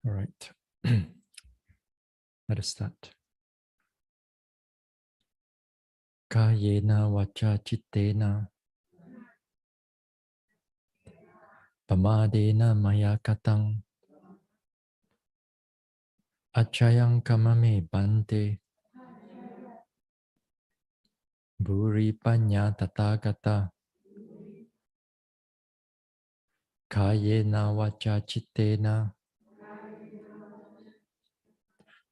All right. Let us start. Kayena vacha chittena pamadena maya katang achayang kamame bante bhuri panya tathagata kayena vacha chittena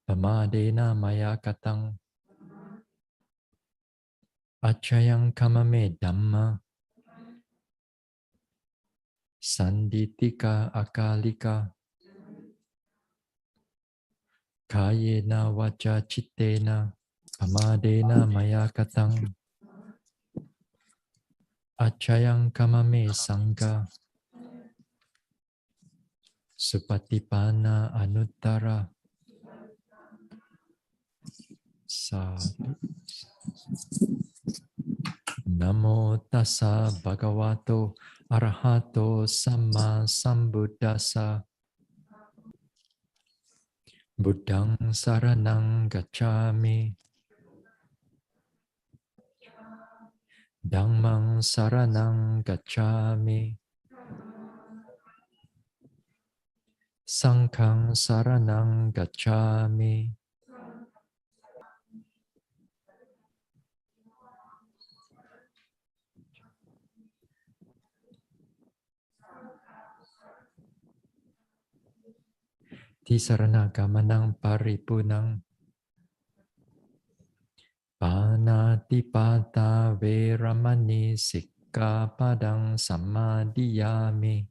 pamadena maya katang achayang kamame dhamma sanditika akalika kayena vacha chittena pamadena maya katang achayang kamame sangha supatipana anuttara sadhu. Namo tassa bhagavato arahato samma sambuddhassa buddhang saranang gacchami dhammang saranang gacchami sanghang saranang gacchami. Tisarana gamanang paripunang panatipata veramani sikkhapadang samadhiyami.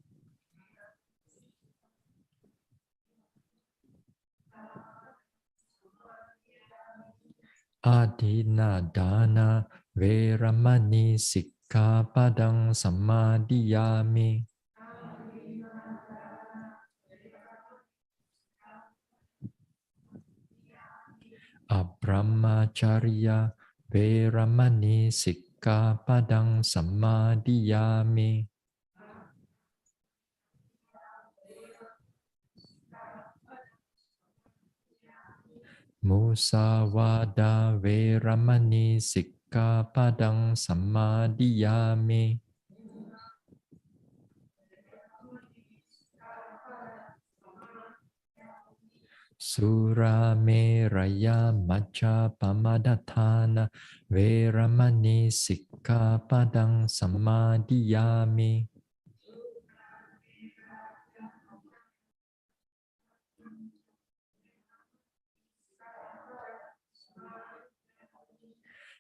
Adina dana veramani sikkhapadang samadhiyami. Abrahmacharya veramani sikkhapadang samadhiyami. Musawada veramani sikkhapadang samadhiyami. Surameraya macha pamadatthana veramani sikkhapadang samadhiyami.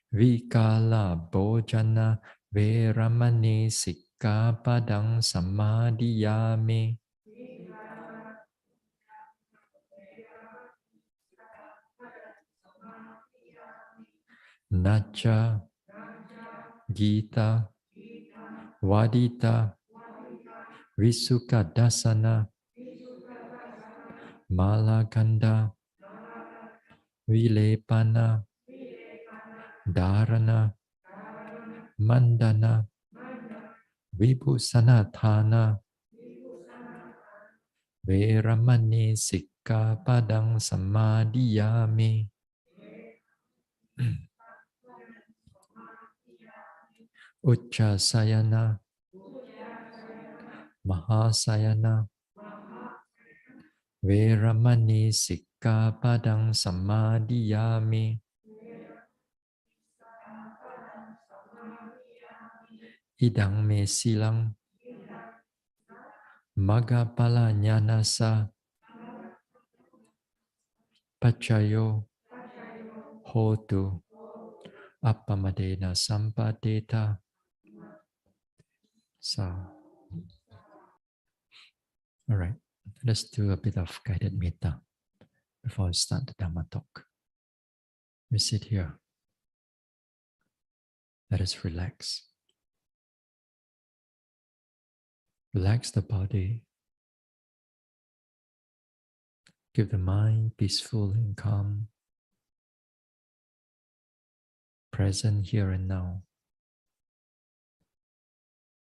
Vikala bhojana veramani sikkhapadang samadhiyami. Nacha Gita Vadita Visukadasana Malakanda Vilepana Dharana Mandana Vibhusanathana Veramani sikkhapadang samadhiyami. Uchasayana Mahasayana Veramani sikkhapadang samadhiyami. Idang me silang Magapala nyanasa Pachayo Hotu Appamadena Sampadeta. So, all right, let's do a bit of guided metta before we start the Dhamma talk. We sit here. Let us relax. Relax the body. Give the mind peaceful and calm. Present here and now.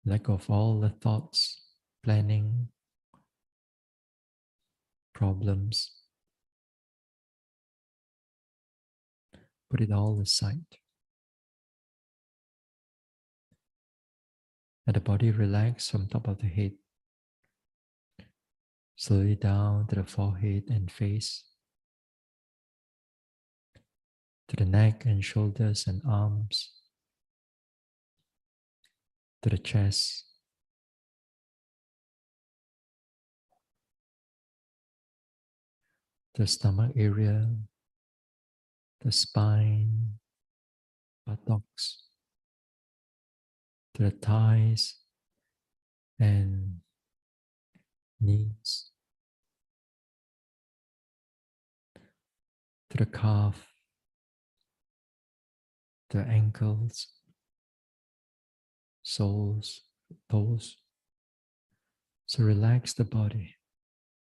Let go of all the thoughts, planning, problems, put it all aside. Let the body relax from top of the head, slowly down to the forehead and face, to the neck and shoulders and arms, to the chest, the stomach area, the spine, buttocks, to the thighs and knees, to the calf, the ankles, soles, toes. So relax the body.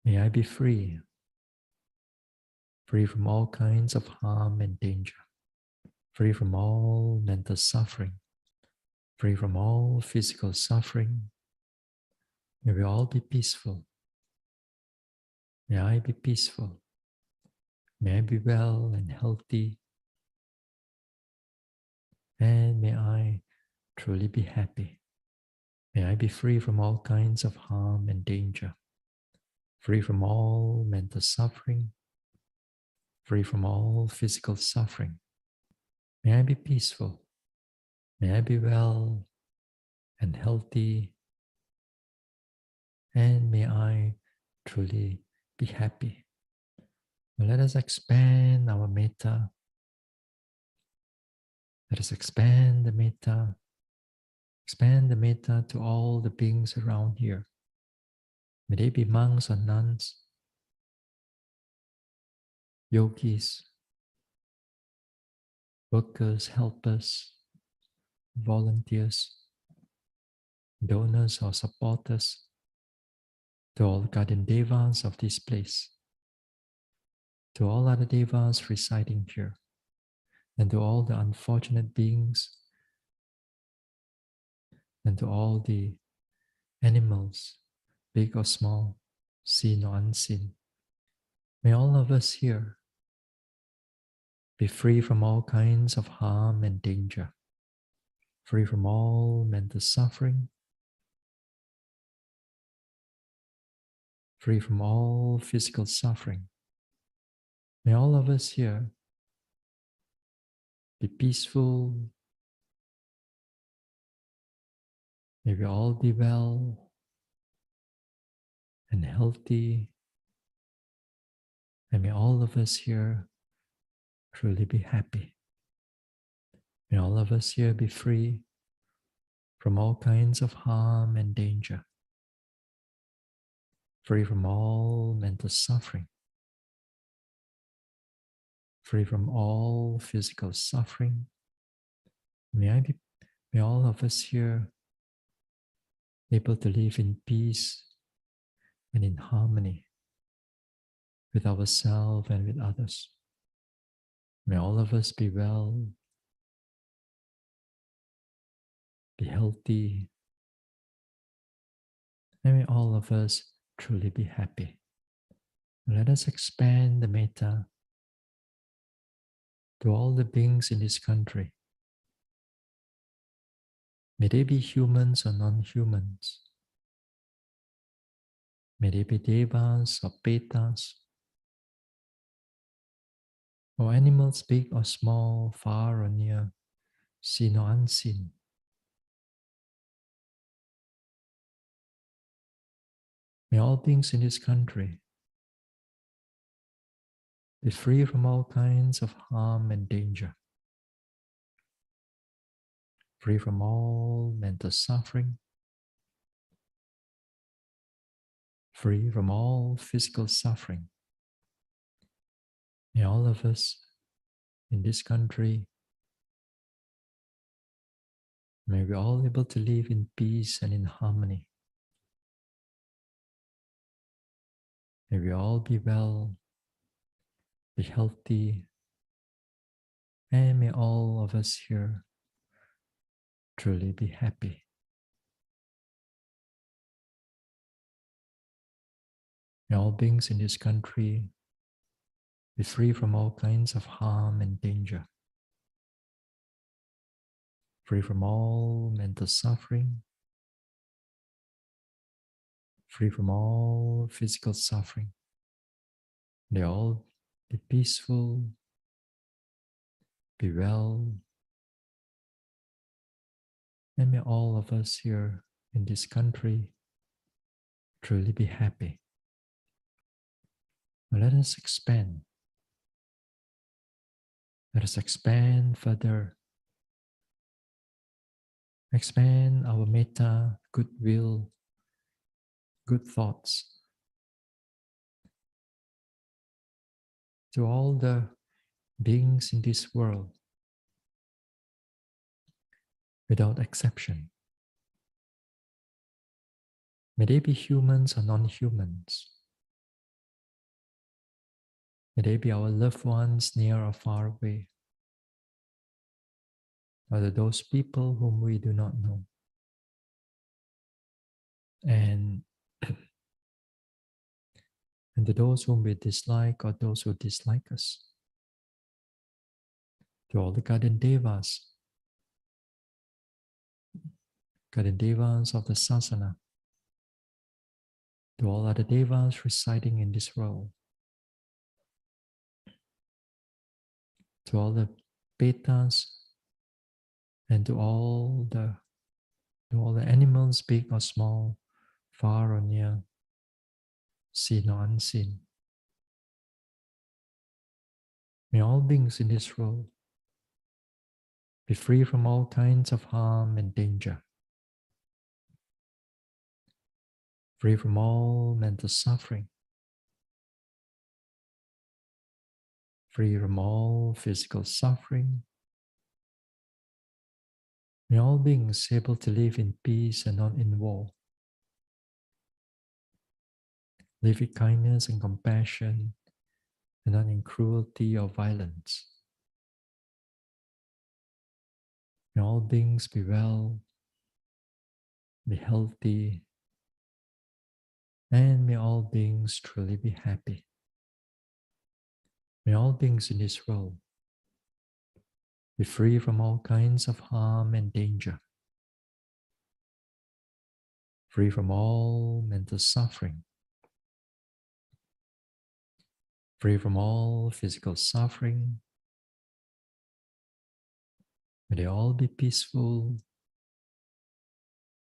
May I be free, free from all kinds of harm and danger, free from all mental suffering, free from all physical suffering. May we all be peaceful. May I be peaceful. May I be well and healthy. And may I truly be happy. May I be free from all kinds of harm and danger, free from all mental suffering, free from all physical suffering. May I be peaceful. May I be well and healthy. And may I truly be happy. Now let us expand our metta. Let us expand the metta. Expand the metta to all the beings around here. May they be monks or nuns, yogis, workers, helpers, volunteers, donors or supporters, to all guardian devas of this place, to all other devas residing here, and to all the unfortunate beings, and to all the animals, big or small, seen or unseen. May all of us here be free from all kinds of harm and danger, free from all mental suffering, free from all physical suffering. May all of us here be peaceful. May we all be well and healthy. And may all of us here truly be happy. May all of us here be free from all kinds of harm and danger, free from all mental suffering, free from all physical suffering. May all of us here able to live in peace and in harmony with ourselves and with others. May all of us be well, be healthy, and may all of us truly be happy. Let us expand the metta to all the beings in this country. May they be humans or non-humans. May they be devas or petas, or animals big or small, far or near, seen or unseen. May all beings in this country be free from all kinds of harm and danger, free from all mental suffering, free from all physical suffering. May all of us in this country, may we all able to live in peace and in harmony. May we all be well, be healthy, and may all of us here truly be happy. May all beings in this country be free from all kinds of harm and danger, free from all mental suffering, free from all physical suffering. May all be peaceful, be well, and may all of us here in this country truly be happy. Now let us expand. Let us expand further. Expand our metta, goodwill, good thoughts to all the beings in this world without exception. May they be humans or non-humans. May they be our loved ones near or far away, or those people whom we do not know. And, and to those whom we dislike or those who dislike us. To all the guardian devas of the sasana, to all other devas residing in this world, to all the betas, and to all the animals, big or small, far or near, seen or unseen. May all beings in this world be free from all kinds of harm and danger, free from all mental suffering, free from all physical suffering. May all beings able to live in peace and not in war, live with kindness and compassion and not in cruelty or violence. May all beings be well, be healthy, and may all beings truly be happy. May all beings in this world be free from all kinds of harm and danger, free from all mental suffering, free from all physical suffering. May they all be peaceful,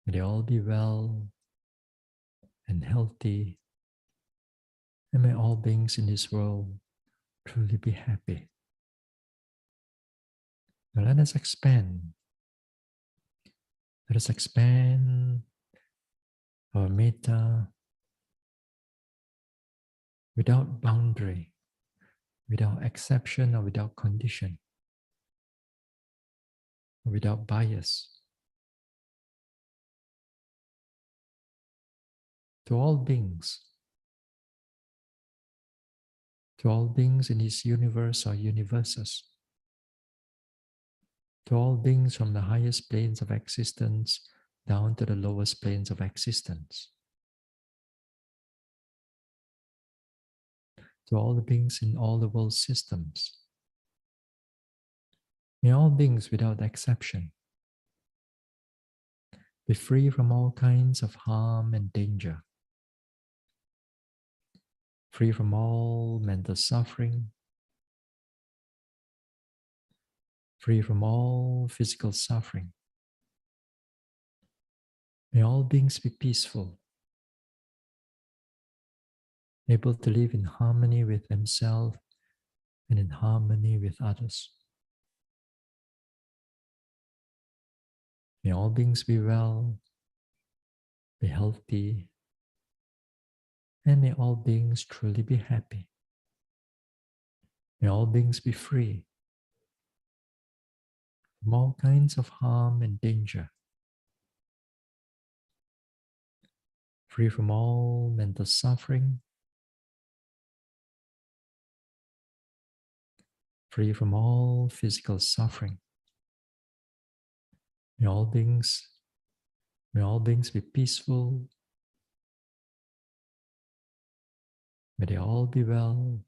may they all be well and healthy, and may all beings in this world truly be happy. Now let us expand. Let us expand our metta without boundary, without exception or without condition, or without bias. To all beings in this universe or universes, to all beings from the highest planes of existence down to the lowest planes of existence, to all the beings in all the world systems. May all beings without exception be free from all kinds of harm and danger, free from all mental suffering, free from all physical suffering. May all beings be peaceful, able to live in harmony with themselves and in harmony with others. May all beings be well, be healthy, and may all beings truly be happy. May all beings be free from all kinds of harm and danger, free from all mental suffering, free from all physical suffering. May all beings be peaceful, May they all be well.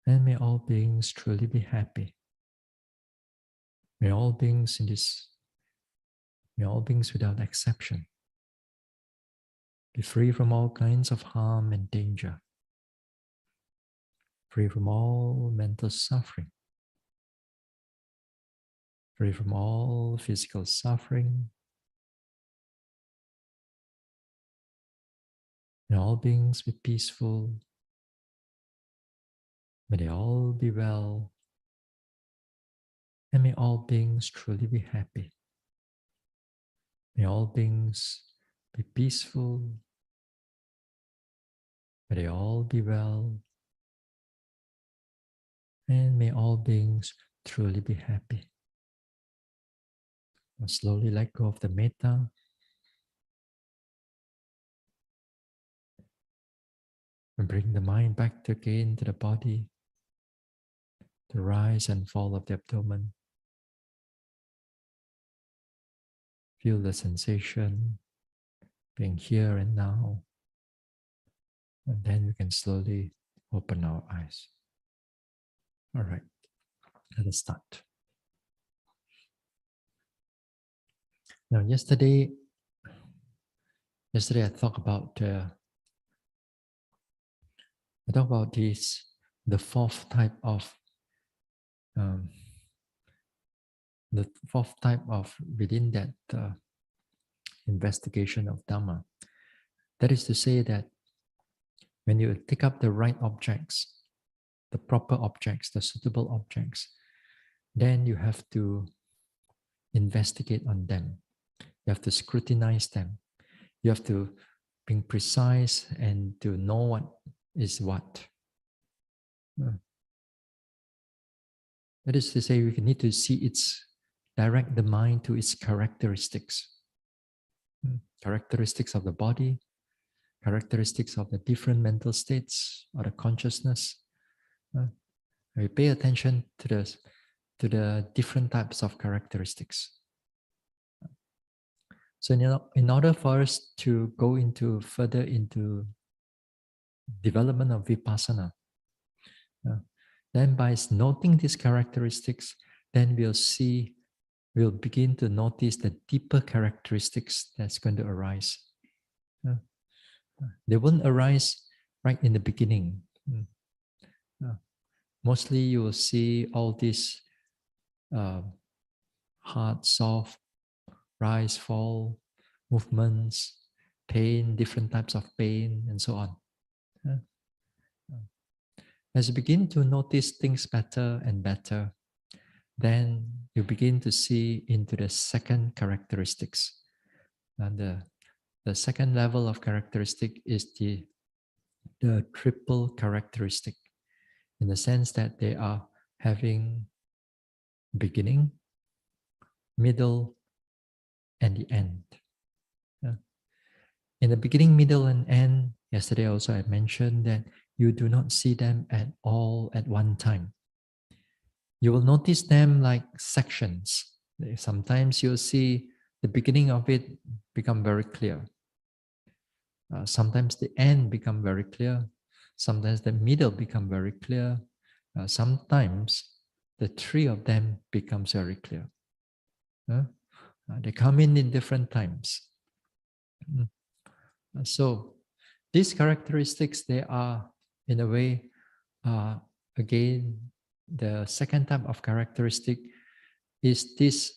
And may all beings truly be happy. May all beings may all beings without exception be free from all kinds of harm and danger, free from all mental suffering, free from all physical suffering. May all beings be peaceful. May they all be well. And may all beings truly be happy. May all beings be peaceful. May they all be well. And may all beings truly be happy. Now slowly let go of the metta. And bring the mind back again to the body, the rise and fall of the abdomen. Feel the sensation being here and now. And then we can slowly open our eyes. All right, let us start. Now, yesterday I talked about the fourth type of within that investigation of Dhamma. That is to say that when you take up the right objects, the proper objects, the suitable objects, then you have to investigate on them. You have to scrutinize them. You have to be precise and to know what is what. That is to say, we need to direct the mind to its characteristics. Characteristics of the body, characteristics of the different mental states or the consciousness. We pay attention to the different types of characteristics. So in order for us to go further into development of vipassana, then by noting these characteristics, then we'll begin to notice the deeper characteristics that's going to arise. They won't arise right in the beginning. Mostly you will see all these hard, soft, rise, fall, movements, pain, different types of pain, and so on. As you begin to notice things better and better, then you begin to see into the second characteristics. And the second level of characteristic is the triple characteristic, in the sense that they are having beginning, middle, and the end. In the beginning, middle, and end, yesterday also I mentioned that you do not see them at all at one time. You will notice them like sections. Sometimes you'll see the beginning of it become very clear. Sometimes the end become very clear. Sometimes the middle become very clear. Sometimes the three of them becomes very clear. They come in different times. So these characteristics, they are in a way, again, the second type of characteristic is this,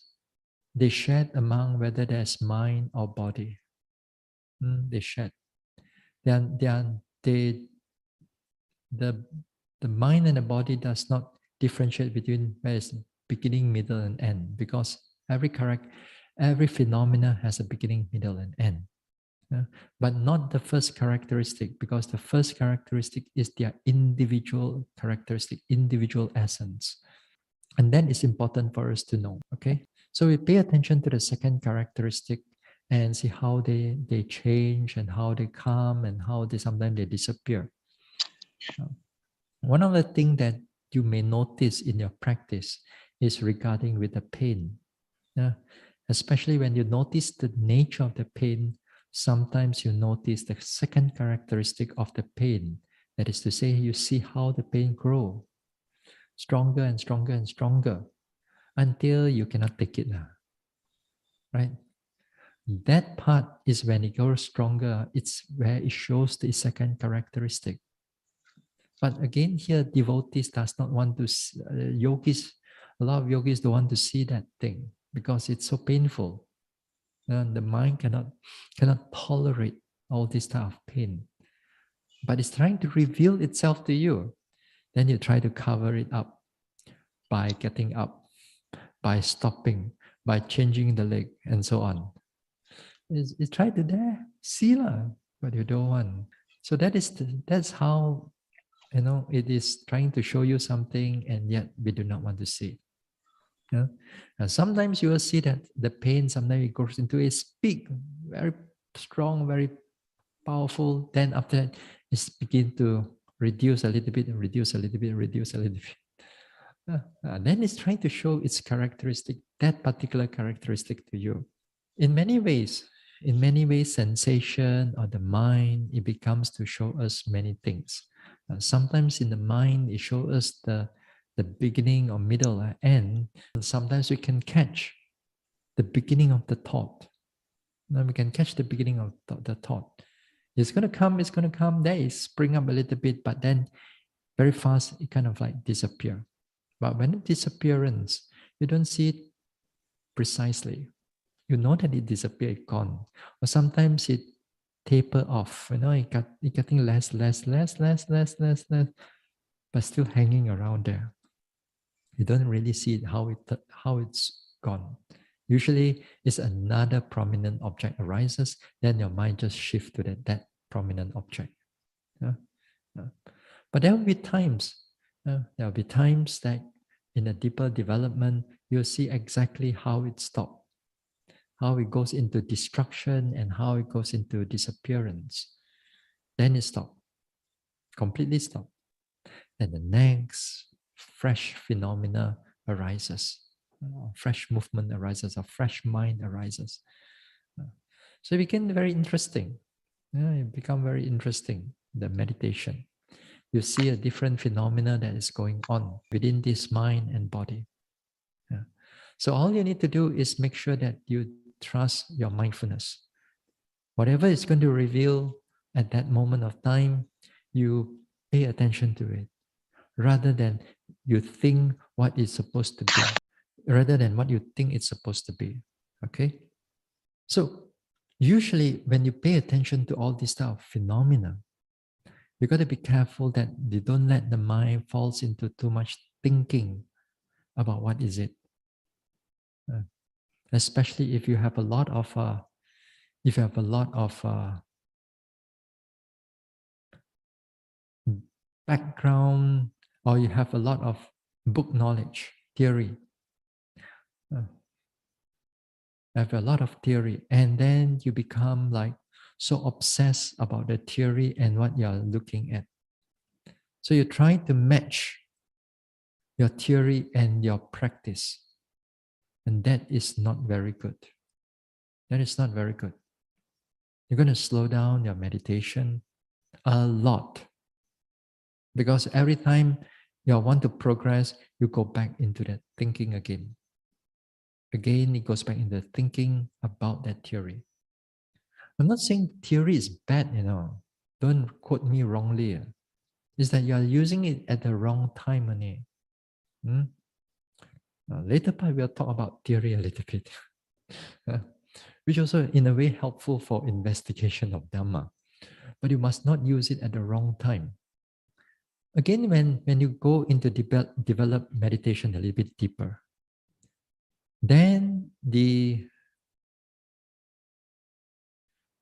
they shed among whether there's mind or body. They shed. The mind and the body does not differentiate between where is beginning, middle, and end, because every phenomena has a beginning, middle, and end. But not the first characteristic, because the first characteristic is their individual characteristic, individual essence. And that is important for us to know, okay? So we pay attention to the second characteristic and see how they change and how they come and how sometimes they disappear. One of the things that you may notice in your practice is regarding with the pain. Especially when you notice the nature of the pain, sometimes you notice the second characteristic of the pain. That is to say, you see how the pain grow stronger and stronger and stronger until you cannot take it now, right? That part is when it grows stronger. It's where it shows the second characteristic. But again, here devotees does not want to. Yogis, a lot of yogis don't want to see that thing because it's so painful, and the mind cannot tolerate all this type of pain. But it's trying to reveal itself to you. Then you try to cover it up by getting up, by stopping, by changing the leg, and so on. It's try to there see lah, but you don't want. So that's how it is trying to show you something, and yet we do not want to see. Yeah? And sometimes you will see that the pain sometimes it goes into a big, very strong, very powerful. Then after that, it's begin to reduce a little bit, and reduce a little bit, reduce a little bit. Then it's trying to show its characteristic, that particular characteristic to you. In many ways, sensation or the mind, it becomes to show us many things. Sometimes in the mind, it shows us the beginning or middle or end. And sometimes we can catch the beginning of the thought. Now we can catch the beginning of the thought. It's going to come, there it spring up a little bit, but then very fast, it kind of like disappear. But when it disappears, you don't see it precisely. You know that it disappeared, gone. Or sometimes it taper off. It getting less, but still hanging around there. You don't really see it, how it's gone. Usually, it's another prominent object arises, then your mind just shifts to that prominent object. Yeah? Yeah. But there will be times. There will be times that in a deeper development, you'll see exactly how it stopped, how it goes into destruction and how it goes into disappearance. Then it stopped, completely stopped. And the next fresh phenomena arises, fresh movement arises, a fresh mind arises. So it became very interesting. It become very interesting, the meditation. You see a different phenomena that is going on within this mind and body. Yeah. So all you need to do is make sure that you trust your mindfulness. Whatever is going to reveal at that moment of time, you pay attention to it rather than you think what it's supposed to be, rather than what you think it's supposed to be. Okay? So usually when you pay attention to all these type of phenomena, you got to be careful that you don't let the mind falls into too much thinking about what is it. Especially if you have a lot of background, or you have a lot of book knowledge, theory. Have a lot of theory, and then you become like so obsessed about the theory and what you're looking at. So you're trying to match your theory and your practice. And that is not very good. That is not very good. You're going to slow down your meditation a lot. Because every time you want to progress, you go back into that thinking again. Again, it goes back into thinking about that theory. I'm not saying theory is bad, Don't quote me wrongly. It's that you are using it at the wrong time, only. Later part, we'll talk about theory a little bit. Which also, in a way, helpful for investigation of Dhamma. But you must not use it at the wrong time. Again, when you go into develop meditation a little bit deeper, then the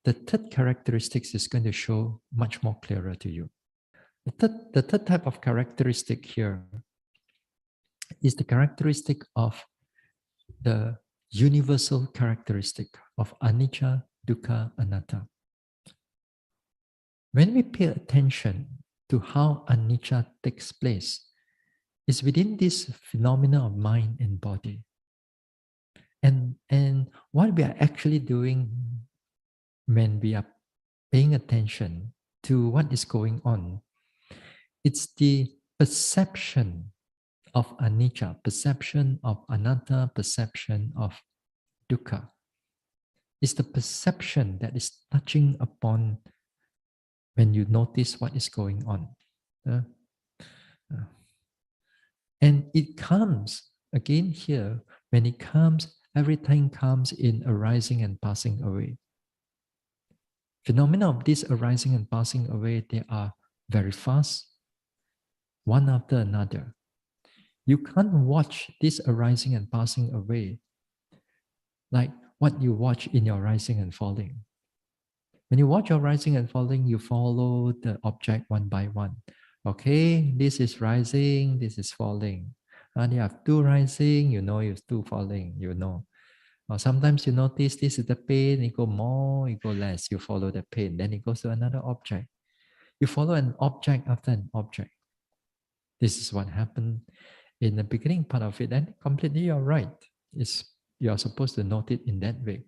third characteristics is going to show much more clearer to you. The third type of characteristic here is the characteristic of the universal characteristic of anicca, dukkha, anatta. When we pay attention to how anicca takes place, it's within this phenomena of mind and body. And what we are actually doing when we are paying attention to what is going on, it's the perception of anicca, perception of anatta, perception of dukkha. It's the perception that is touching upon when you notice what is going on. Uh, uh, and it comes again here, when it comes, everything comes in arising and passing away. Phenomena of this arising and passing away, they are very fast, one after another. You can't watch this arising and passing away like what you watch in your rising and falling. When you watch your rising and falling, you follow the object one by one. Okay, this is rising, this is falling. And you have two rising, you know you have two falling, you know. Or sometimes you notice this is the pain, it go more, it go less. You follow the pain, then it goes to another object. You follow an object after an object. This is what happened in the beginning part of it, and completely you're right. You're supposed to note it in that way.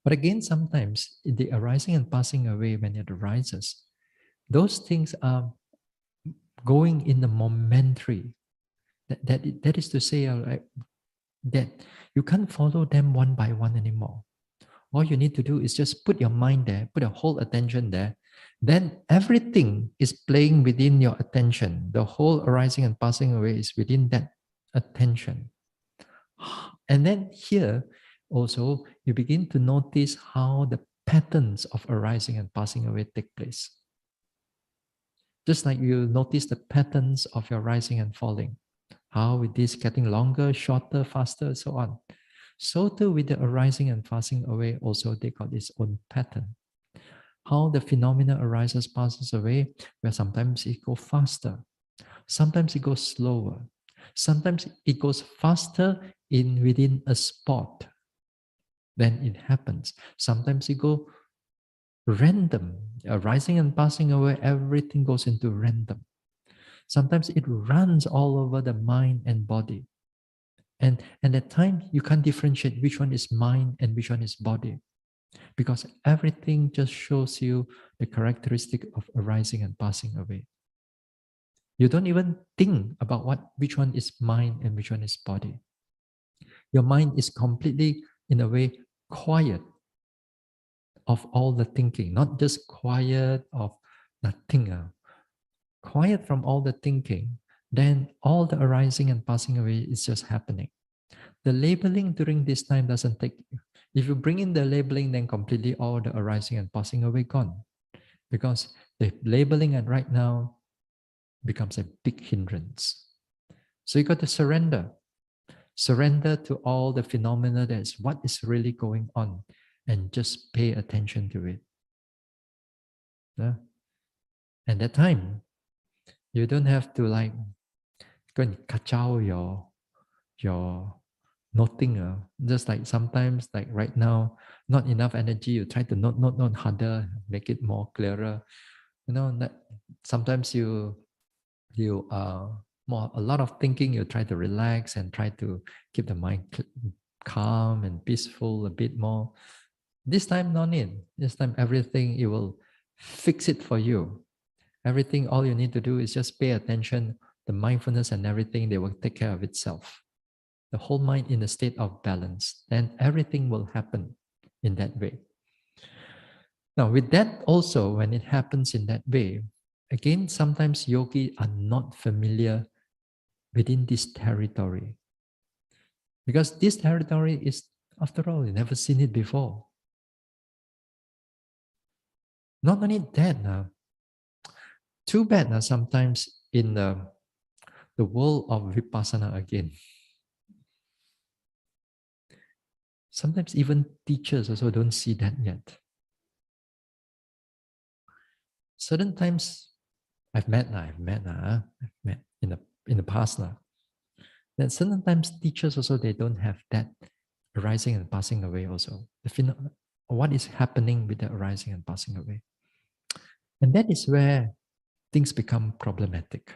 But again, sometimes the arising and passing away, when it arises, those things are going in the momentary. That is to say, that you can't follow them one by one anymore. All you need to do is just put your mind there, put your whole attention there. Then everything is playing within your attention. The whole arising and passing away is within that attention. And then here also, you begin to notice how the patterns of arising and passing away take place. Just like you notice the patterns of your rising and falling, how it is getting longer, shorter, faster, so on. So too with the arising and passing away, also they got its own pattern. How the phenomena arises, passes away, where sometimes it goes faster, sometimes it goes slower, sometimes it goes faster in within a spot. Then it happens. Sometimes it goes random, arising and passing away, everything goes into random. Sometimes it runs all over the mind and body. And at time, you can't differentiate which one is mind and which one is body. Because everything just shows you the characteristic of arising and passing away. You don't even think about which one is mind and which one is body. Your mind is completely, in a way, quiet of all the thinking, not just quiet of nothing, quiet from all the thinking, then all the arising and passing away is just happening. The labeling during this time doesn't take, if you bring in the labeling, then completely all the arising and passing away gone. Because the labeling and right now becomes a big hindrance. So you got to surrender. Surrender to all the phenomena that's what is really going on, and just pay attention to it. Yeah? And that time, you don't have to like go and kacau your noting. Just like sometimes, like right now, not enough energy, you try to note harder, make it more clearer. You know, that sometimes you more a lot of thinking, you try to relax and try to keep the mind calm and peaceful a bit more. This time, no need. This time, everything, it will fix it for you. Everything, all you need to do is just pay attention, the mindfulness and everything, they will take care of itself. The whole mind in a state of balance, then everything will happen in that way. Now, with that also, when it happens in that way, again, sometimes yogis are not familiar within this territory. Because this territory is, after all, you never seen it before. Not only that, now, too bad now sometimes in the world of vipassana again. Sometimes even teachers also don't see that yet. Certain times, I've met in the past now. Then certain times teachers also, they don't have that arising and passing away also. What is happening with the arising and passing away? And that is where things become problematic.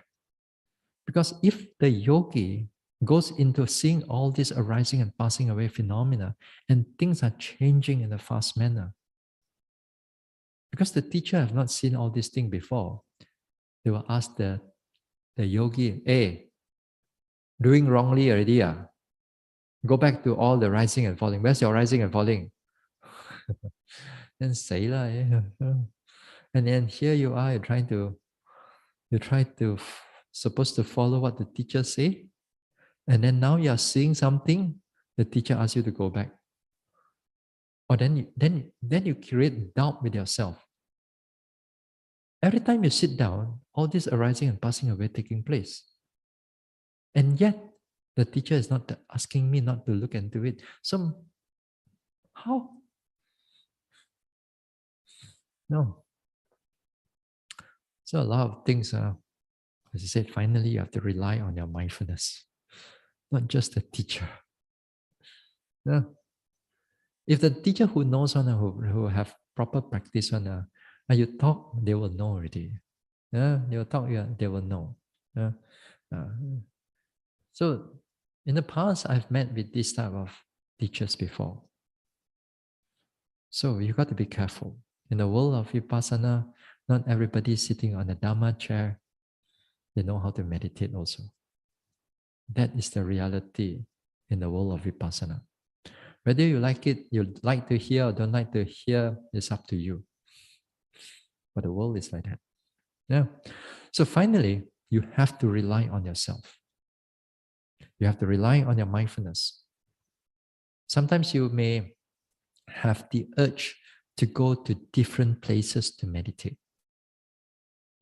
Because if the yogi goes into seeing all these arising and passing away phenomena, and things are changing in a fast manner, Because the teacher have not seen all these things before. They will ask the yogi, hey, doing wrongly already. Go back to all the rising and falling. Where's your rising and falling? Then say lah. And then here you are, supposed to follow what the teacher say. And then now you are seeing something, the teacher asks you to go back. Or then you create doubt with yourself. Every time you sit down, all this arising and passing away taking place. And yet, the teacher is not asking me not to look into it. So, how? No. So, a lot of things, as I said, finally, you have to rely on your mindfulness, not just the teacher. No. If the teacher who knows one, who have proper practice one, and you talk, they will know already. You talk, they will know. So in the past, I've met with this type of teachers before. So you got to be careful. In the world of Vipassana, not everybody sitting on a Dhamma chair, they know how to meditate also. That is the reality in the world of Vipassana. Whether you like it, you like to hear or don't like to hear, it's up to you. But the world is like that. Yeah. So finally, you have to rely on yourself. You have to rely on your mindfulness. Sometimes you may have the urge to go to different places to meditate.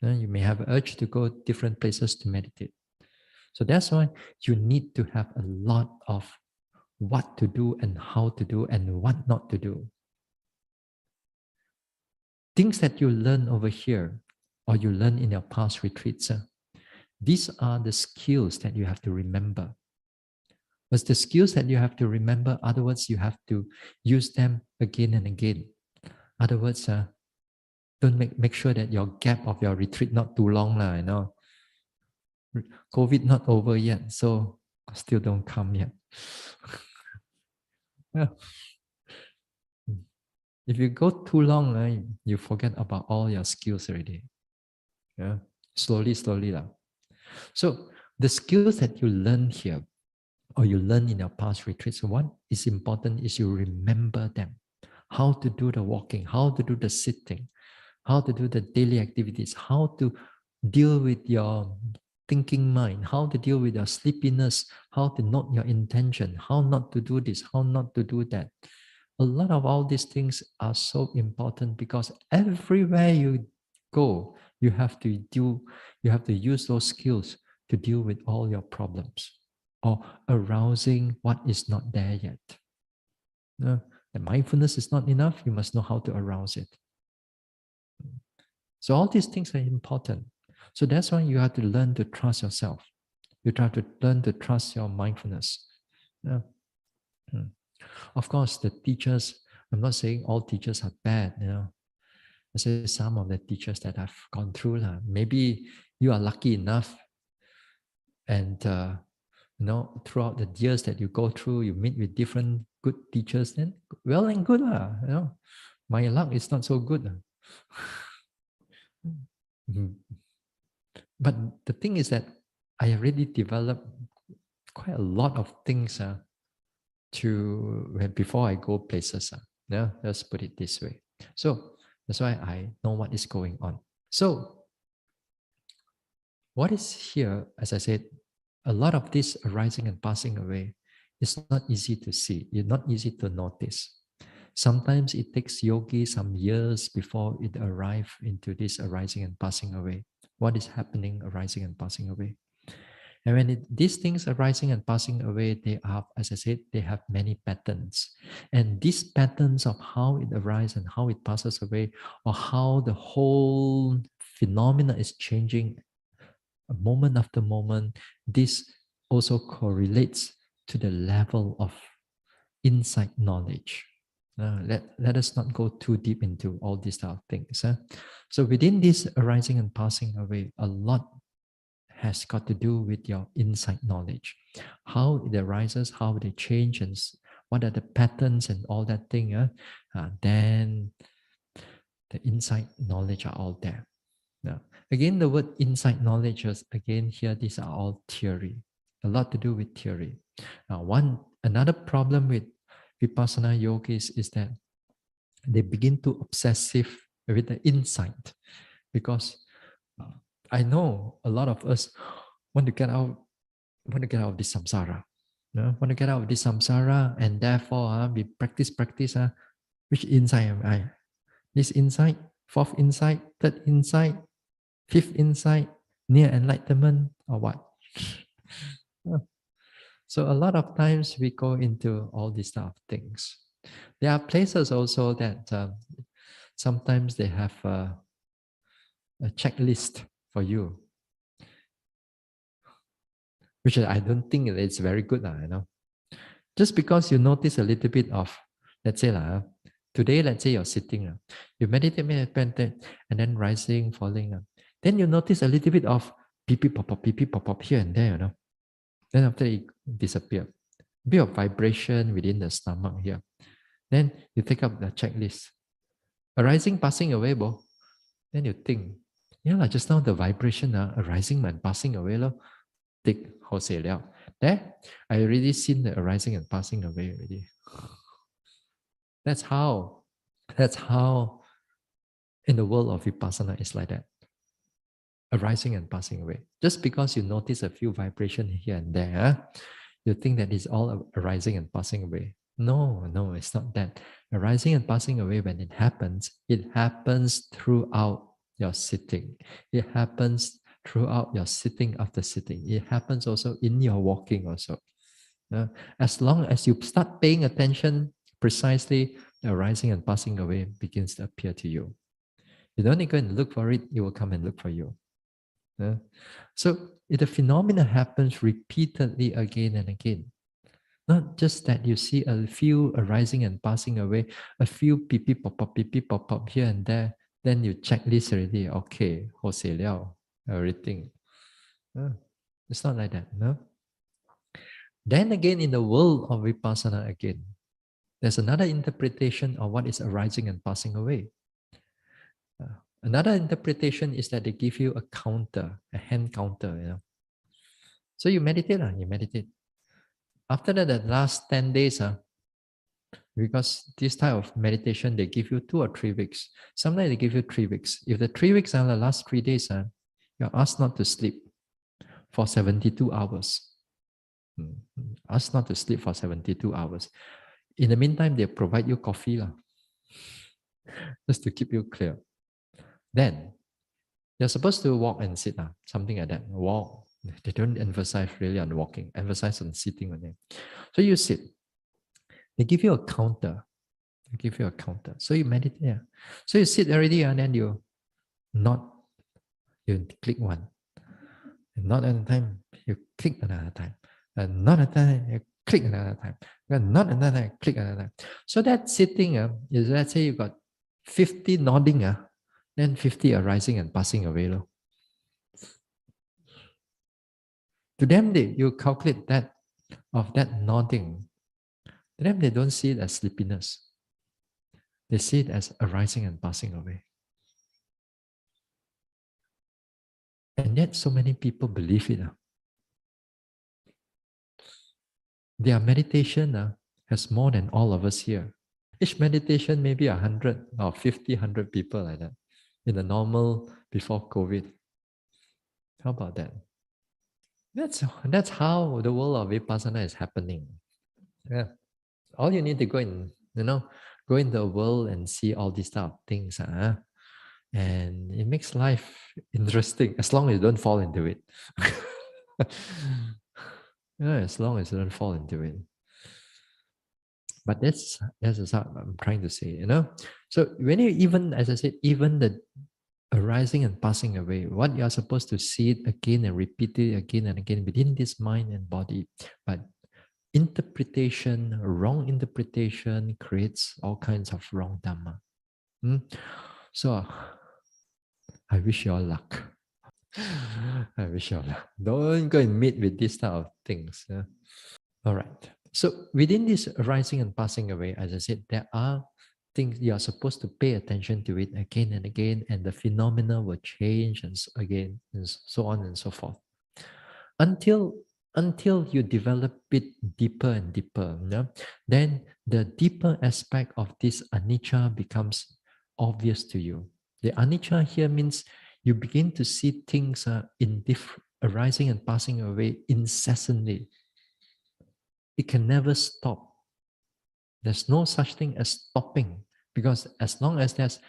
You may have urge to go different places to meditate. So that's why you need to have a lot of what to do and how to do and what not to do. Things that you learn over here or you learn in your past retreats, these are the skills that you have to remember. It's the skills that you have to remember. Otherwise, you have to use them again and again. Otherwise, don't make sure that your gap of your retreat not too long, you know. COVID not over yet, so still don't come yet. Yeah. If you go too long, you forget about all your skills already. Yeah, slowly. So the skills that you learn here, or you learn in your past retreats, what is important is you remember them. How to do the walking, how to do the sitting, how to do the daily activities, how to deal with your thinking mind, how to deal with your sleepiness, how to note your intention, how not to do this, how not to do that. A lot of all these things are so important because everywhere you go, you have to use those skills to deal with all your problems or arousing what is not there yet. The mindfulness is not enough, you must know how to arouse it. So all these things are important. So that's why you have to learn to trust yourself. You have to learn to trust your mindfulness. Yeah. Of course, the teachers, I'm not saying all teachers are bad, I say some of the teachers that I've gone through, maybe you are lucky enough and throughout the years that you go through, you meet with different good teachers, then well and good. My luck is not so good. But the thing is that I already developed quite a lot of things before I go places. Let's put it this way. So that's why I know what is going on. So what is here, as I said, a lot of this arising and passing away is not easy to see. It's not easy to notice. Sometimes it takes yogi some years before it arrives into this arising and passing away. What is happening arising and passing away? And when these things arising and passing away, they are, as I said, they have many patterns. And these patterns of how it arises and how it passes away, or how the whole phenomena is changing moment after moment, this also correlates to the level of insight knowledge. Let us not go too deep into all these type of things. So within this arising and passing away, a lot has got to do with your insight knowledge. How it arises, how they change, and what are the patterns and all that thing. Then The insight knowledge are all there. Now, again, the word insight knowledge is again here, these are all theory, a lot to do with theory. Now, another problem with Vipassana yogis is that they begin to obsessive with the insight, because I know a lot of us want to get out of this samsara. Want to get out of this samsara, and therefore we practice. Which insight am I? This insight, fourth insight, third insight, fifth insight, near enlightenment, or what? So a lot of times we go into all these type of things. There are places also that sometimes they have a checklist for you, which I don't think it's very good, Just because you notice a little bit of, let's say, today, let's say you're sitting, you meditate, and then rising, falling. Then you notice a little bit of pee pop up here and there, Then after it disappear. A bit of vibration within the stomach here. Then you take up the checklist. Arising, passing away, bo. Then you think, yeah, just now the vibration arising and passing away, take ho say liao. There, I already seen the arising and passing away already. That's how in the world of Vipassana it's like that. Arising and passing away. Just because you notice a few vibration here and there, you think that it's all arising and passing away. No, it's not that. Arising and passing away, when it happens throughout your sitting. It happens throughout your sitting after sitting. It happens also in your walking also. As long as you start paying attention precisely, the arising and passing away begins to appear to you. You don't need to go and look for it, it will come and look for you. So if the phenomena happens repeatedly again and again, not just that you see a few arising and passing away, a few pee pop up here and there, then you checklist already, okay, ho se liao, everything. It's not like that, no? Then again, in the world of Vipassana again, there's another interpretation of what is arising and passing away. Another interpretation is that they give you a counter, a hand counter, So you meditate. After that, the last 10 days, because this type of meditation, they give you 2 or 3 weeks. Sometimes they give you 3 weeks. If the 3 weeks are the last 3 days, you're asked not to sleep for 72 hours. Asked not to sleep for 72 hours. In the meantime, they provide you coffee, just to keep you clear. Then, you're supposed to walk and sit, something like that. Walk. They don't emphasize really on walking, emphasize on sitting on it. So you sit. They give you a counter. So you meditate. Yeah. So you sit already, and then you click one. And not at a time, you click another time. And not at a time, you click another time. And not another time, click another time. So that sitting is, let's say you got 50 nodding, then 50 arising and passing away. To them, you calculate that of that nodding. To them, they don't see it as sleepiness. They see it as arising and passing away. And yet, so many people believe it. Their meditation has more than all of us here. Each meditation maybe 100 or 50, 100 people like that in the normal before COVID. How about that? That's how the world of Vipassana is happening. Yeah. All you need to go in, go in the world and see all these type of things. And it makes life interesting as long as you don't fall into it. As long as you don't fall into it. But that's what I'm trying to say, So when you even, as I said, even the arising and passing away, what you are supposed to see it again and repeat it again and again within this mind and body. But wrong interpretation creates all kinds of wrong Dhamma. So I wish you all luck. I wish you all luck. Don't go and meet with these type of things. All right. So within this arising and passing away, as I said, there are things you are supposed to pay attention to it again and again, and the phenomena will change and again, and so on and so forth, until you develop it deeper and deeper. Then the deeper aspect of this anicca becomes obvious to you. The anicca here means you begin to see things arising and passing away incessantly. It can never stop. There's no such thing as stopping, because as long as there's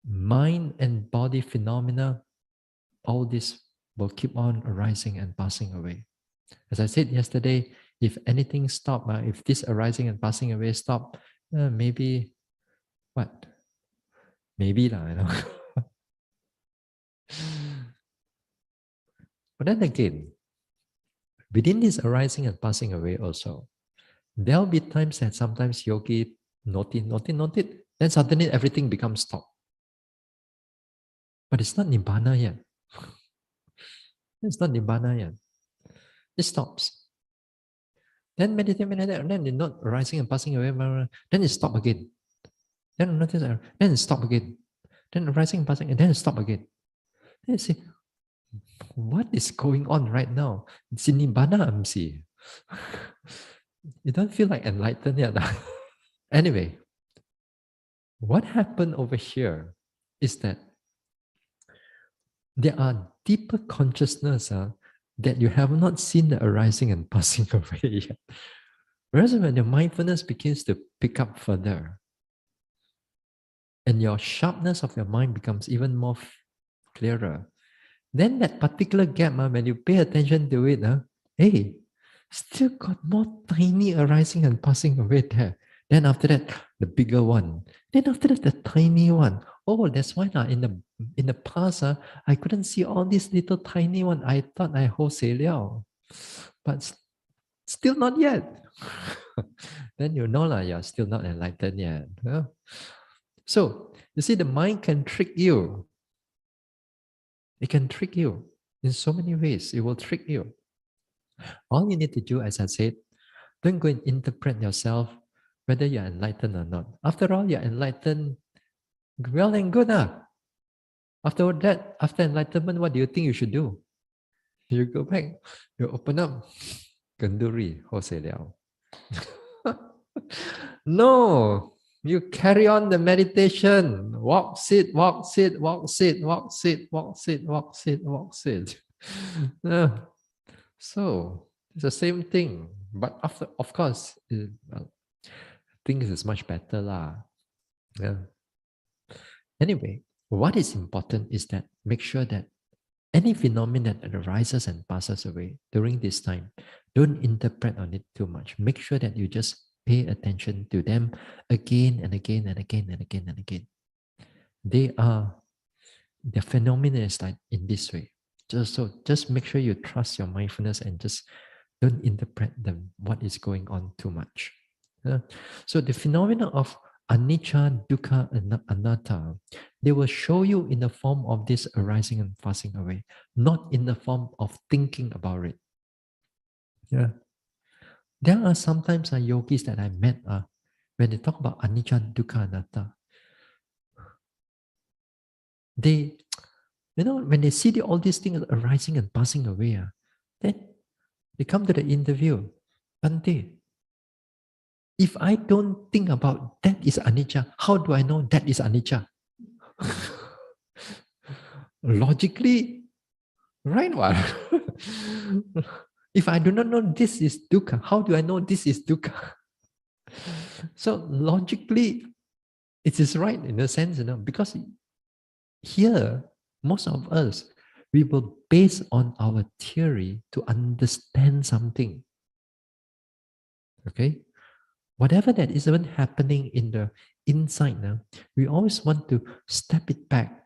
mind and body phenomena, all this will keep on arising and passing away. As I said yesterday, if anything stop, if this arising and passing away stop, maybe what? Maybe lah, you know. But then again, within this arising and passing away also, there'll be times that sometimes yogi note it, then suddenly everything becomes stop. But it's not nibbana yet. It's not nibbana yet. It stops. Then meditate, and then it's not arising and passing away, then it stop again. Then notice, then it stop again. Then arising and passing, and then it stop again. Then you say, what is going on right now? It's in nibbana, MC. You don't feel like enlightened yet. Anyway, what happened over here is that there are deeper consciousness that you have not seen the arising and passing away yet. Whereas when your mindfulness begins to pick up further, and your sharpness of your mind becomes even more clearer, then that particular gap, when you pay attention to it, hey, still got more tiny arising and passing away there. Then after that, the bigger one. Then after that, the tiny one. Oh, that's why in the past, I couldn't see all these little tiny one. I thought I wholesale liao. But still not yet. Then you know you're still not enlightened yet. So, you see, the mind can trick you. It can trick you in so many ways. It will trick you. All you need to do, as I said, don't go and interpret yourself whether you're enlightened or not. After all, you're enlightened, well and good. After that, after enlightenment, what do you think you should do? You go back, you open up, Ganduri, Hoseliao. No, you carry on the meditation. Walk, sit, walk, sit, walk, sit, walk, sit, walk, sit, walk, sit, walk, sit. So it's the same thing. But after, of course, things is much better lah. Yeah. Anyway, what is important is that make sure that any phenomenon that arises and passes away during this time, don't interpret on it too much. Make sure that you just pay attention to them again and again and again and again and again. The phenomena is like in this way. Just make sure you trust your mindfulness and just don't interpret what is going on too much. So the phenomena of anicca, dukkha, and anatta, they will show you in the form of this arising and passing away, not in the form of thinking about it. Yeah. There are sometimes yogis that I met when they talk about anicca, dukkha, anatta, they, when they see all these things arising and passing away, then they come to the interview. Bante, if I don't think about that is anicca, how do I know that is anicca? Logically, right? What? If I do not know this is dukkha, how do I know this is dukkha? So logically, it is right in a sense, because here, most of us, we will base on our theory to understand something. Okay? Whatever that is even happening in the inside now, we always want to step it back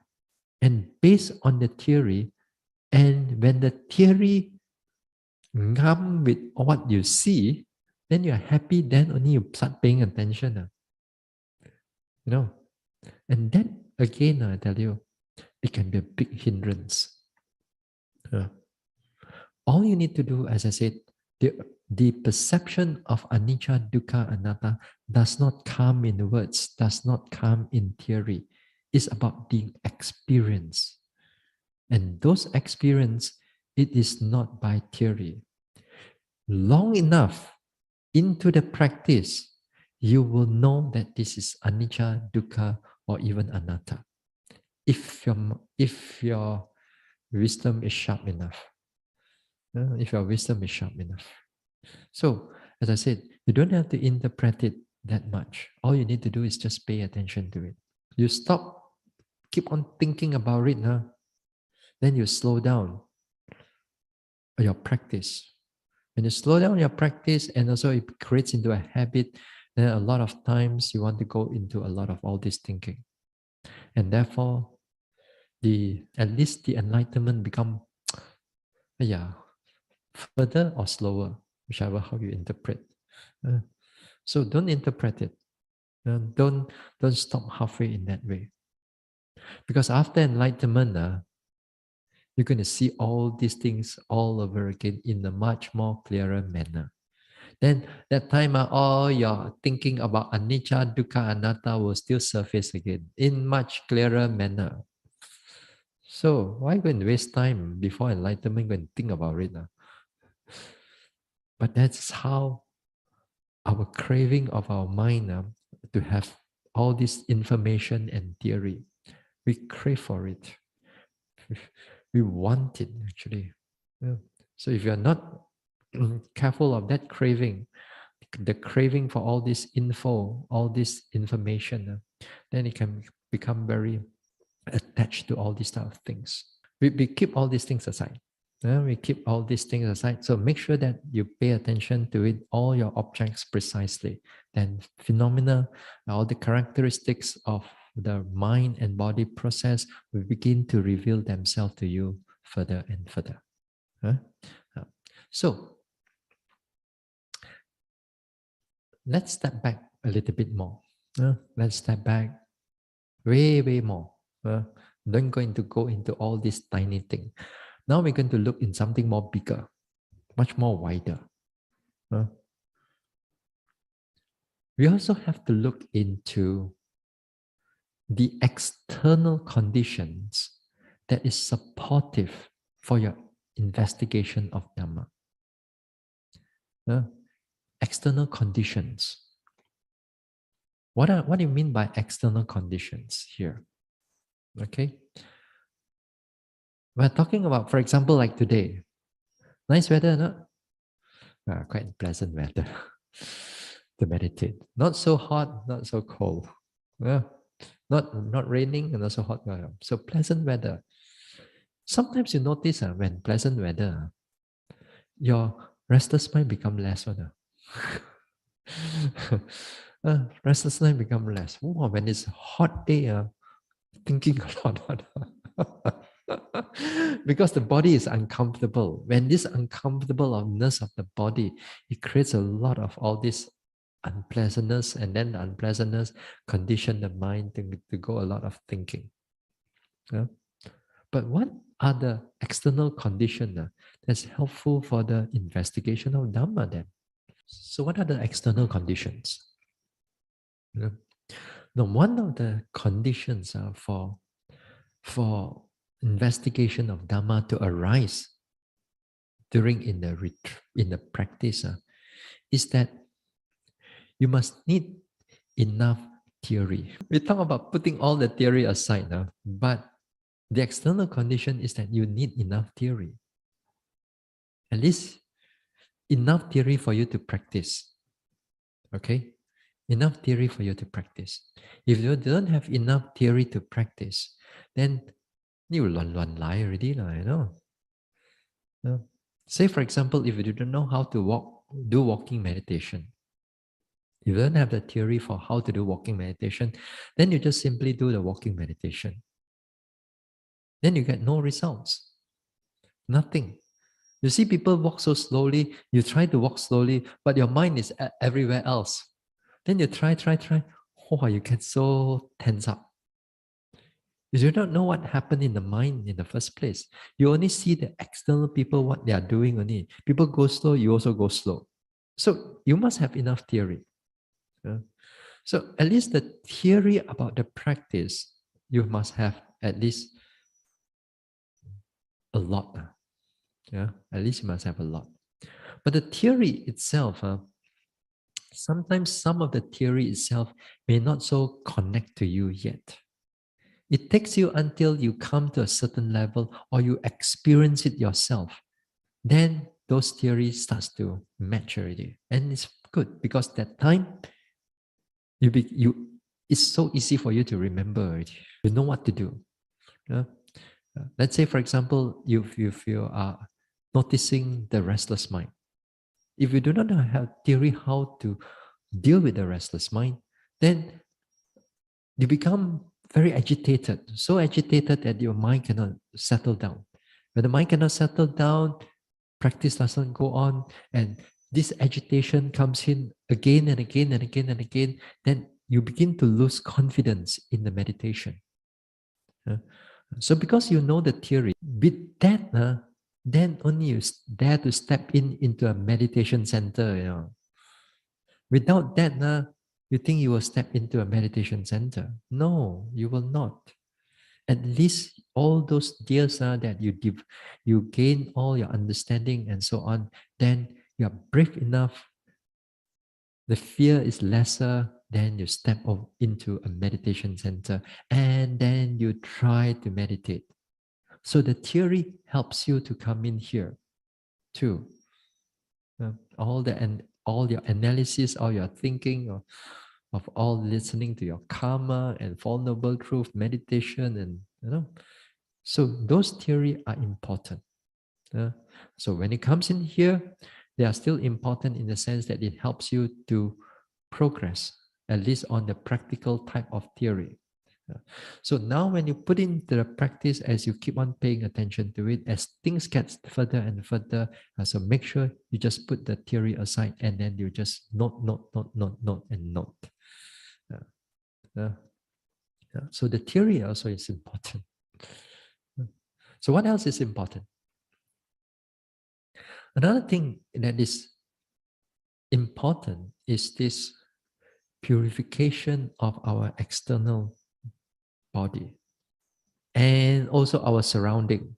and base on the theory. And when the theory ngam with what you see, then you are happy, then only you start paying attention. And then again, I tell you, it can be a big hindrance. All you need to do, as I said, The perception of anicca, dukkha, anatta does not come in words, does not come in theory. It's about the experience. And those experience, it is not by theory. Long enough into the practice, you will know that this is anicca, dukkha, or even anatta. If your wisdom is sharp enough. If your wisdom is sharp enough. So, as I said, you don't have to interpret it that much. All you need to do is just pay attention to it. You stop, keep on thinking about it, then you slow down your practice. When you slow down your practice and also it creates into a habit, then a lot of times you want to go into a lot of all this thinking. And therefore, at least the enlightenment become yeah, further or slower, whichever how you interpret. So don't interpret it. Don't stop halfway in that way. Because after enlightenment, you're going to see all these things all over again in a much more clearer manner. Then that time, all your thinking about anicca, dukkha, anatta will still surface again in much clearer manner. So why go and waste time before enlightenment? Go and think about it. But that's how our craving of our mind to have all this information and theory, we crave for it. We want it actually. Yeah. So if you're not careful of that craving, the craving for all this info, all this information, then it can become very attached to all these type of things. We keep all these things aside. We keep all these things aside. So make sure that you pay attention to it, all your objects precisely. Then phenomena, all the characteristics of the mind and body process will begin to reveal themselves to you further and further. So let's step back a little bit more. Let's step back way, way more. Don't going to go into all this tiny thing. Now we're going to look in something more bigger, much more wider. We also have to look into the external conditions that is supportive for your investigation of Dhamma. External conditions. What do you mean by external conditions here? Okay. We're talking about, for example, like today. Nice weather, no? Quite pleasant weather to meditate. Not so hot, not so cold. Yeah. Not raining and not so hot. So pleasant weather. Sometimes you notice when pleasant weather, your restless mind become less. Restless mind become less. Oh, when it's hot day, thinking a lot. Because the body is uncomfortable. When this uncomfortableness of the body, it creates a lot of all this unpleasantness, and then the unpleasantness condition the mind to go a lot of thinking. Yeah? But what are the external conditions that's helpful for the investigation of Dhamma then? So what are the external conditions? Yeah. Now, one of the conditions for investigation of Dhamma to arise during in the practice is that you must need enough theory. We talk about putting all the theory aside now, but the external condition is that you need enough theory. At least enough theory for you to practice. Okay? Enough theory for you to practice. If you don't have enough theory to practice, then you luan lie already, you know. Say, for example, if you don't know how to do walking meditation, if you don't have the theory for how to do walking meditation, then you just simply do the walking meditation. Then you get no results. Nothing. You see people walk so slowly, you try to walk slowly, but your mind is everywhere else. Then you try. Oh, you get so tense up. You do not know what happened in the mind in the first place. You only see the external people, what they are doing only. People go slow, you also go slow. So you must have enough theory. So at least the theory about the practice, you must have at least a lot. Yeah, at least you must have a lot. But the theory itself, sometimes some of the theory itself may not so connect to you yet. It takes you until you come to a certain level or you experience it yourself. Then those theories starts to match already. And it's good because that time it's so easy for you to remember already. You know what to do. Yeah? Let's say, for example, you are noticing the restless mind. If you do not have theory how to deal with the restless mind, then you become very agitated, so agitated that your mind cannot settle down. When the mind cannot settle down, practice doesn't go on, and this agitation comes in again and again and again and again, then you begin to lose confidence in the meditation. So because you know the theory, with that, then only you dare to step into a meditation center. Without that, you think you will step into a meditation center? No, you will not. At least all those years that you gain all your understanding and so on, then you are brave enough. The fear is lesser. Then you step into a meditation center and then you try to meditate. So the theory helps you to come in here too. All your analysis, all your thinking of all listening to your karma and Four Noble Truth meditation, and so those theory are important. So when it comes in here, they are still important in the sense that it helps you to progress, at least on the practical type of theory. So now when you put into the practice, as you keep on paying attention to it, as things get further and further, so make sure you just put the theory aside and then you just note, and note. So the theory also is important. So what else is important? Another thing that is important is this purification of our external body and also our surrounding.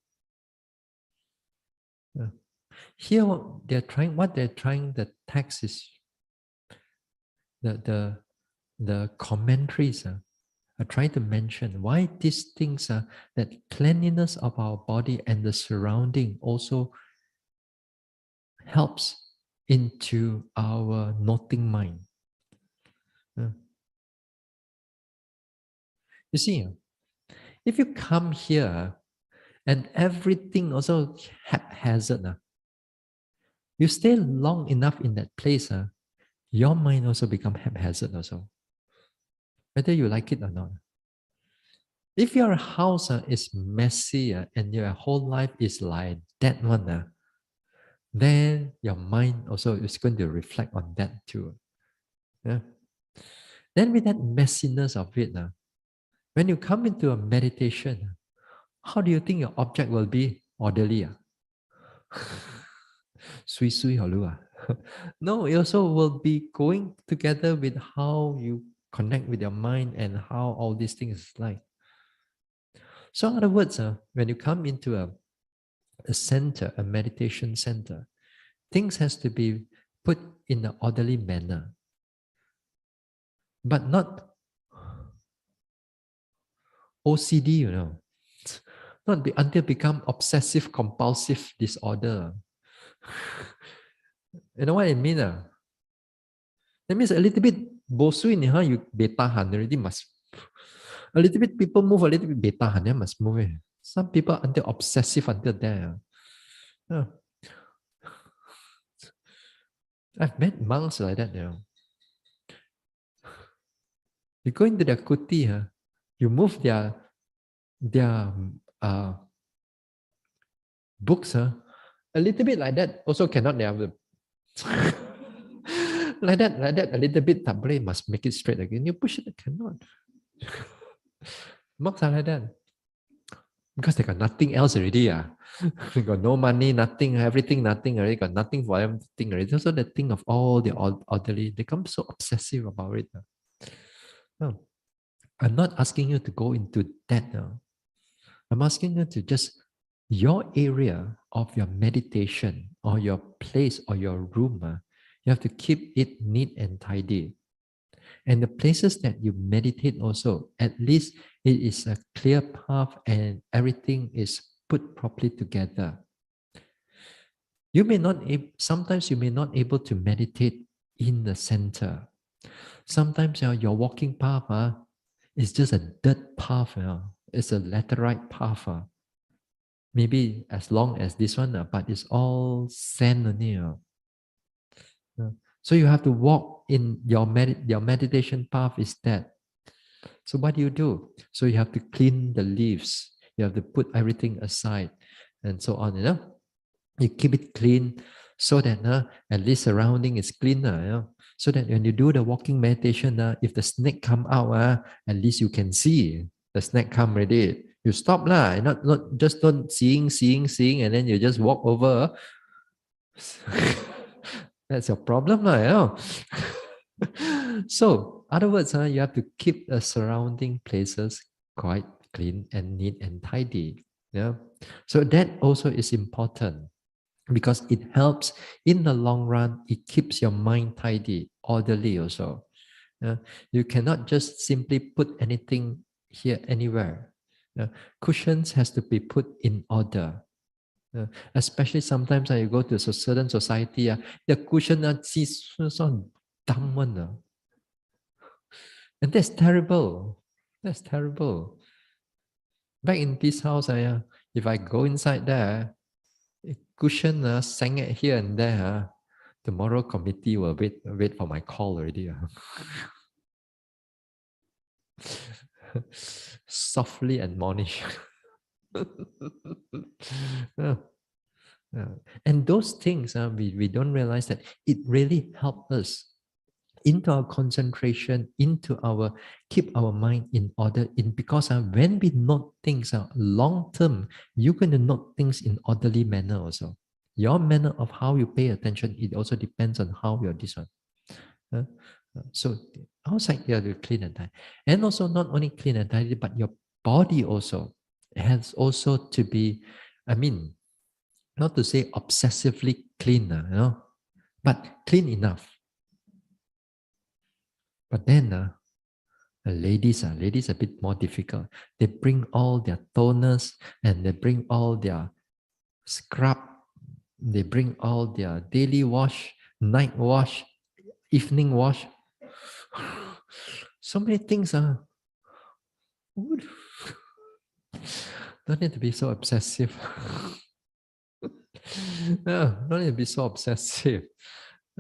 Here, the text is the commentaries are trying to mention why these things are that cleanliness of our body and the surrounding also helps into our noting mind. You see, if you come here and everything also haphazard, you stay long enough in that place, your mind also become haphazard also, whether you like it or not. If your house is messy and your whole life is like that one, then your mind also is going to reflect on that too. Yeah? Then with that messiness of it, when you come into a meditation, how do you think your object will be orderly? Sui sui halua. No, it also will be going together with how you connect with your mind and how all these things is like. So in other words, when you come into a center, a meditation center, things has to be put in an orderly manner, but not OCD, not until become obsessive compulsive disorder. You know what I mean? That means a little bit bosui ni you betahan already must. A little bit people move a little bit betahan, they must move. Some people until obsessive until there. I've met monks like that. You go into their kuti, you move their books, a little bit like that also cannot. They have the like that, a little bit tak boleh, must make it straight again. You push it, cannot. Monks are like that. Because they got nothing else already. They got no money, nothing, everything, nothing already, got nothing for them to think already. So they think of all the elderly, they become so obsessive about it. No, I'm not asking you to go into that now. I'm asking you to just, your area of your meditation or your place or your room, you have to keep it neat and tidy. And the places that you meditate also, at least it is a clear path and everything is put properly together. You may not, sometimes you may not able to meditate in the center. Sometimes your walking path is just a dirt path. It's a laterite path. Maybe as long as this one, but it's all sand only. So you have to walk in your meditation path is that. So what do? So you have to clean the leaves. You have to put everything aside and so on. You keep it clean so that at least surrounding is cleaner. So that when you do the walking meditation, if the snake come out, at least you can see the snake come already. You stop lah, not just don't seeing, and then you just walk over. That's your problem lah. So, other words, you have to keep the surrounding places quite clean and neat and tidy. Yeah. So that also is important because it helps in the long run. It keeps your mind tidy, orderly also. You cannot just simply put anything here anywhere. Cushions has to be put in order. Especially sometimes you go to a certain society, the cushion is so dumb one. And that's terrible. That's terrible. Back in this house, if I go inside there, a cushion sang it here and there. Tomorrow committee will wait for my call already. Softly admonish. Yeah. Yeah. And those things, we don't realize that it really helps us into our concentration, into our keep our mind in order. Because when we note things long term, you're going to note things in orderly manner also. Your manner of how you pay attention, it also depends on how you're this one. So outside you have to clean and tidy. And also not only clean and tidy, but your body also has also to be, not to say obsessively clean, but clean enough. But then ladies a bit more difficult. They bring all their toners and they bring all their scrub. They bring all their daily wash, night wash, evening wash. So many things. Don't need to be so obsessive. No, don't need to be so obsessive.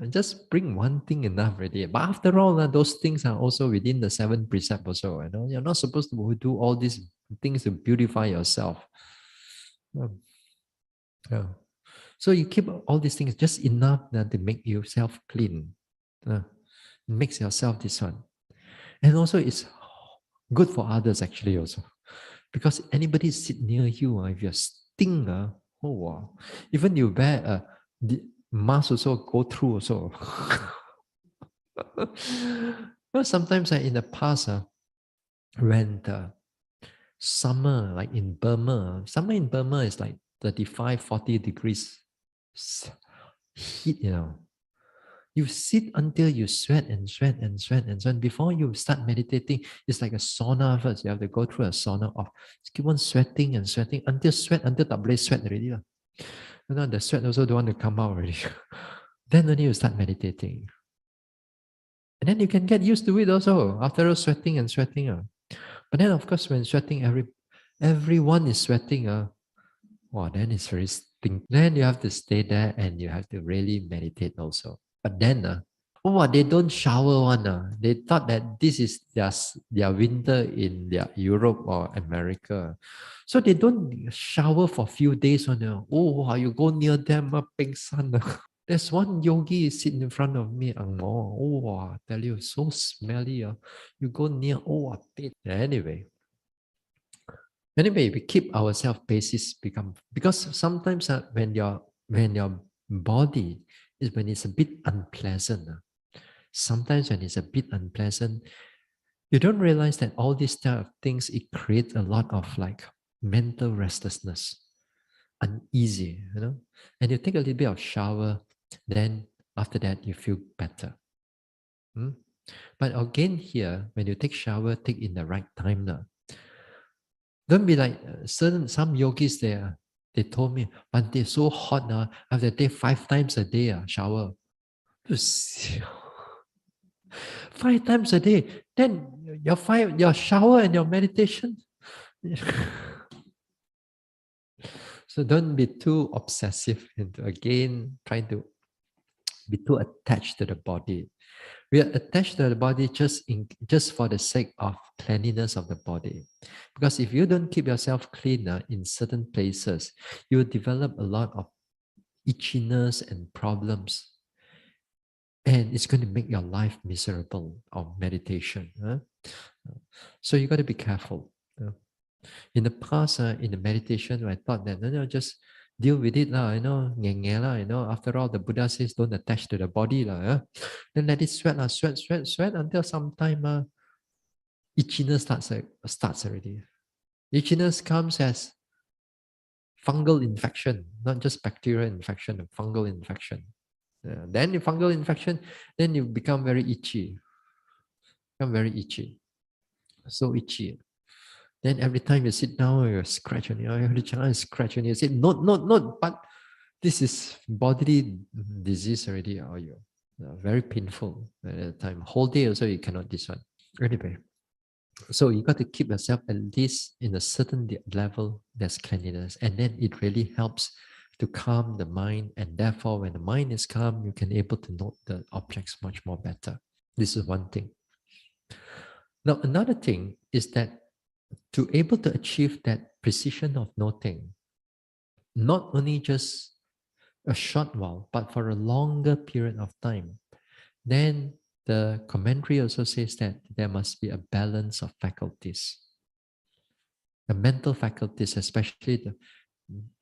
Just bring one thing enough already. But after all, those things are also within the 7 precepts also. You're not supposed to do all these things to beautify yourself. Yeah. So you keep all these things just enough to make yourself clean. Makes yourself this one. And also it's good for others actually also. Because anybody sit near you, if you stink, oh wow. Even you wear a mask also go through also. Well, sometimes in the past, when the summer, like in Burma, summer in Burma is like 35, 40 degrees heat, You sit until you sweat and sweat and sweat and sweat. Before you start meditating, it's like a sauna first. You have to go through a sauna of keep on sweating and sweating until tak boleh sweat already. The sweat also don't want to come out already. Then only you start meditating. And then you can get used to it also after all sweating and sweating. But then of course when sweating, everyone is sweating. Then it's very stink. Then you have to stay there and you have to really meditate also. But then they don't shower one. They thought that this is their winter in their Europe or America. So they don't shower for a few days one. You go near them, peng san. There's one yogi sitting in front of me. I tell you, so smelly. You go near, anyway. Anyway, we keep ourselves basis become, because sometimes when your body is when it's a bit unpleasant. Sometimes when it's a bit unpleasant, you don't realize that all these type of things, it creates a lot of like mental restlessness, uneasy, and you take a little bit of shower, then after that you feel better. But again here, when you take shower, take in the right time now. Don't be like some yogis there. They told me, but they're so hot now. I have to take 5 times a day shower. 5 times a day. Then your shower and your meditation. So don't be too obsessive into again trying to be too attached to the body. We are attached to the body just for the sake of cleanliness of the body. Because if you don't keep yourself cleaner in certain places, you will develop a lot of itchiness and problems. And it's going to make your life miserable of meditation. So you got to be careful. In the past, in the meditation, I thought that just deal with it lah, after all, the Buddha says don't attach to the body lah. Then let it sweat lah, sweat until sometime itchiness starts already. Itchiness comes as fungal infection, not just bacterial infection, fungal infection. Then the fungal infection, then you become very itchy. So itchy. Then every time you sit down, you scratch on you. Every time you scratch on you, say, no, but this is bodily disease already. Or you very painful at the time. Whole day also you cannot this one. Anyway, so you got to keep yourself at least in a certain level that's cleanliness, and then it really helps to calm the mind. And therefore, when the mind is calm, you can able to note the objects much more better. This is one thing. Now, another thing is that to able to achieve that precision of noting, not only just a short while, but for a longer period of time, then the commentary also says that there must be a balance of faculties. The mental faculties, especially the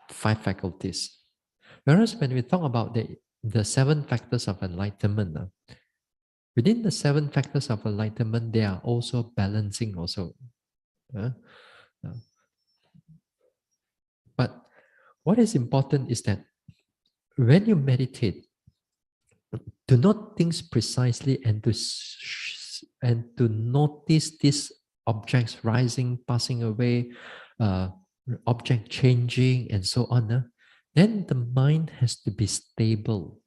5 faculties. Whereas when we talk about the 7 factors of enlightenment, within the 7 factors of enlightenment, they are also balancing also. But what is important is that when you meditate, to note things precisely and to notice these objects rising, passing away, object changing, and so on, then the mind has to be stable.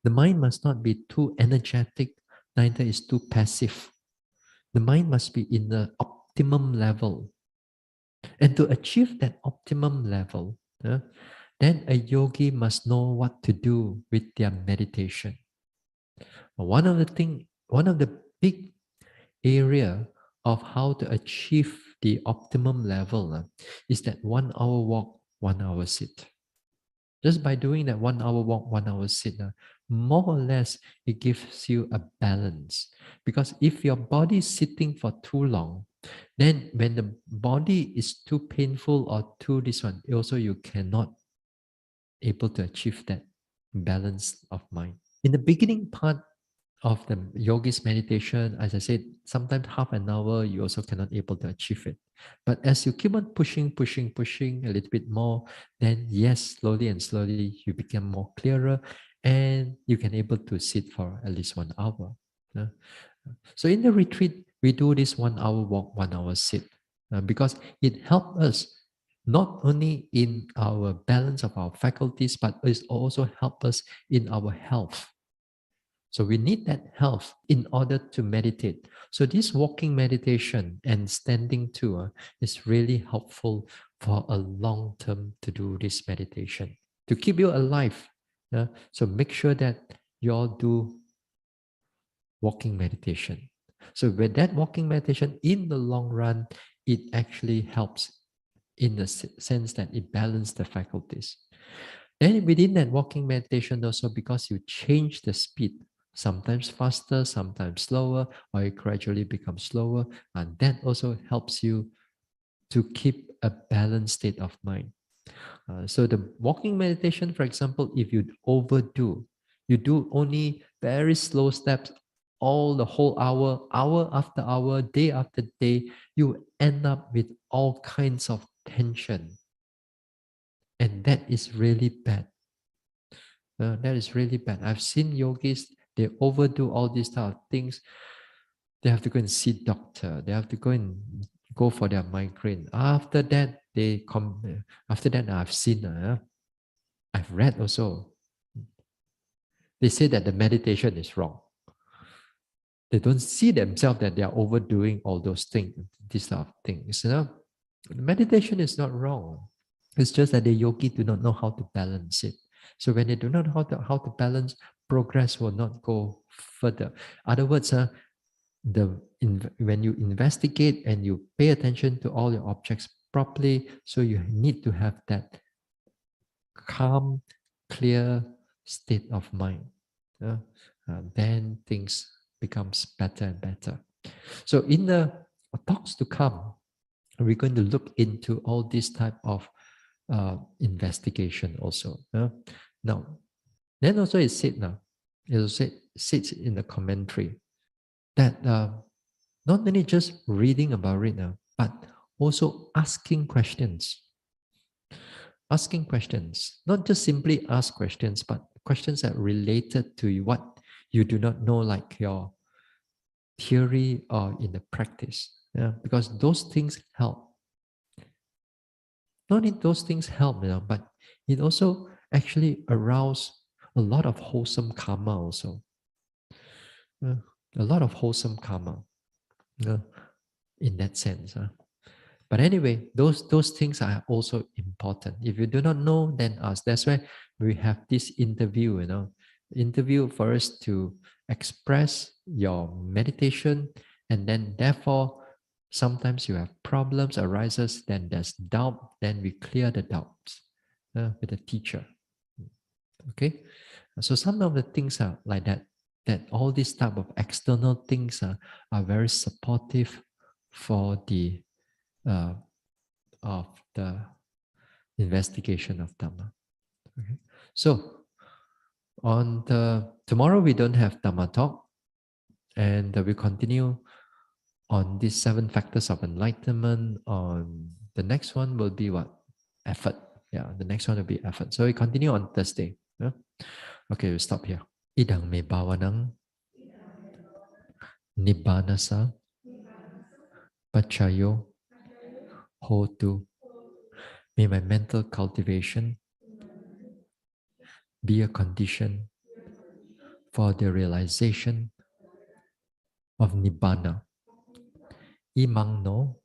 The mind must not be too energetic, neither is too passive. The mind must be in the optimum level. And to achieve that optimum level, then a yogi must know what to do with their meditation. One of the big area of how to achieve the optimum level is that 1 hour walk, 1 hour sit. Just by doing that 1 hour walk, 1 hour sit, more or less it gives you a balance. Because if your body is sitting for too long, then when the body is too painful or too this one, also you cannot able to achieve that balance of mind. In the beginning part of the yogi's meditation, as I said, sometimes half an hour, you also cannot able to achieve it. But as you keep on pushing a little bit more, then yes, slowly and slowly, you become more clearer and you can able to sit for at least 1 hour. So in the retreat, we do this 1 hour walk, 1 hour sit, because it helps us not only in our balance of our faculties, but it also help us in our health. So we need that health in order to meditate. So this walking meditation and standing too is really helpful for a long term to do this meditation, to keep you alive. So make sure that you all do walking meditation. So with that walking meditation, in the long run, it actually helps in the sense that it balances the faculties. Then within that walking meditation also, because you change the speed, sometimes faster, sometimes slower, or it gradually becomes slower, and that also helps you to keep a balanced state of mind. So the walking meditation, for example, if you overdo, you do only very slow steps all the whole hour, hour after hour, day after day, you end up with all kinds of tension. And that is really bad. That is really bad. I've seen yogis, they overdo all these type of things. They have to go and see doctor. They have to go and go for their migraine. After that, they come. After that, I've seen. I've read also. They say that the meditation is wrong. They don't see themselves that they are overdoing all those things, these type of things. Meditation is not wrong. It's just that the yogi do not know how to balance it. So when they do not know how to balance, progress will not go further. Other words, when you investigate and you pay attention to all your objects properly, so you need to have that calm, clear state of mind. Then things becomes better and better. So in the talks to come, we're going to look into all these type of investigation also. Now, then also it said now, it also says in the commentary that not only just reading about it now, but also asking questions. Asking questions, not just simply ask questions, but questions that are related to what you do not know, like your theory or in the practice. Yeah, because those things help. Not only those things help, but it also actually arouse a lot of wholesome karma also. A lot of wholesome karma in that sense. But anyway, those things are also important. If you do not know, then ask. That's why we have this interview, interview for us to express your meditation, and then therefore sometimes you have problems arises, then there's doubt, then we clear the doubts with the teacher. Okay, so some of the things are like that. That all these type of external things are very supportive for the of the investigation of Dhamma. Okay. So on the tomorrow we don't have Dhamma talk, and we continue on these 7 factors of enlightenment. On the next one will be what? Effort. Yeah, the next one will be effort. So we continue on Thursday. Yeah? Okay, we'll stop here. Idang me bawanang nibbanasa pachayo hotu. May my mental cultivation be a condition for the realization of Nibbana. Imang no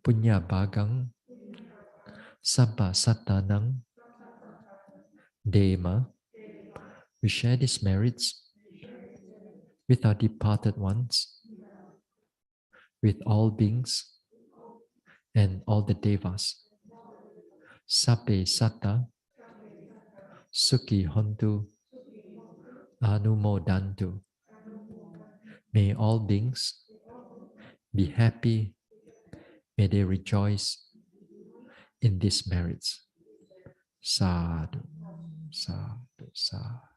punya bagang sabba satanang dema. We share these merits with our departed ones, with all beings and all the devas. Sabbe satta sukhi hontu anumodantu. May all beings be happy. May they rejoice in these merits. Sadhu, sadhu, sadhu.